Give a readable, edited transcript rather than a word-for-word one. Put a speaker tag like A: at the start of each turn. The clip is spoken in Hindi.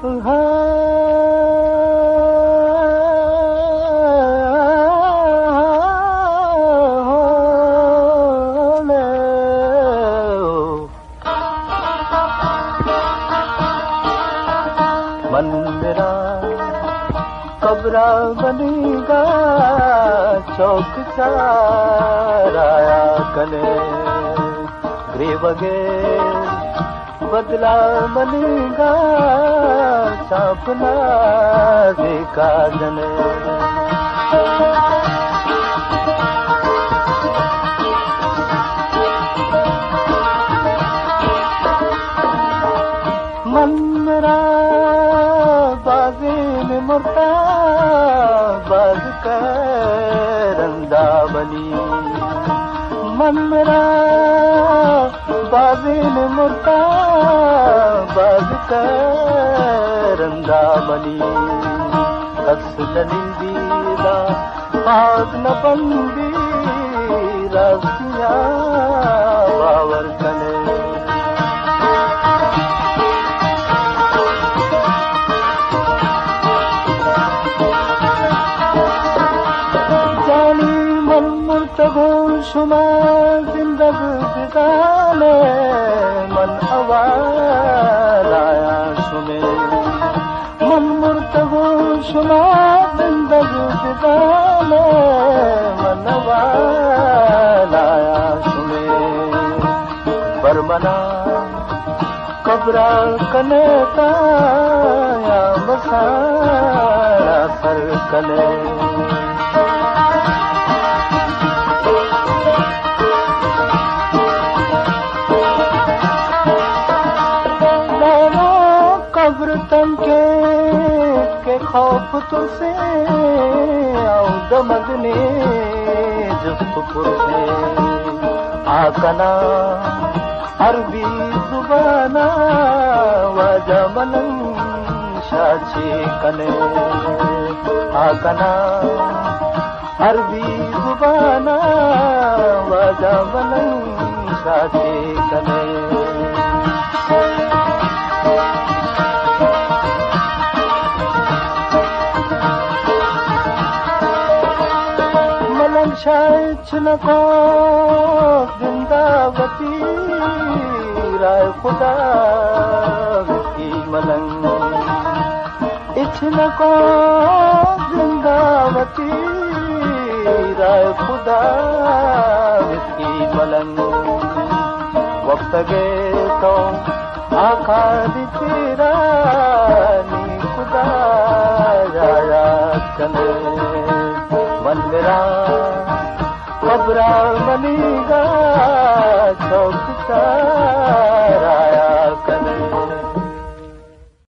A: मन मेरा कब्रा बनेगा चौक चाराया कने गृह बगैर बदला बनेगा चापना देखा जने मन मेरा बाज़े में मुर्दा बाज करंदा बनी मन मेरा बाज़े में मुर्दा बाज करंदा बनी असलनी दीदा आग न बंदी रसिया बावर कने शुमा जिंदगी बिगाने मन आवाराया सुने मन मुर्तगो शुमा जिंदगी बिगाने मन आवाराया सुने बरमना कब्रा कने ताया मसारा सर कने कब्र तंके के खौफ तुझसे आऊं दमगने जुफ्तपुर से आकना अरबी जुबाना वाजा मनन शाची कने आकना अरबी जुबाना वाजा मनन शाची कने छनको जिंदावती राय खुदा की मलंग इछनको जिंदावती राय खुदा की मलंग वक्त गे तो आखारी तेरा नी खुदा जाया कने मन मेरा कब्रा बनेगा चौक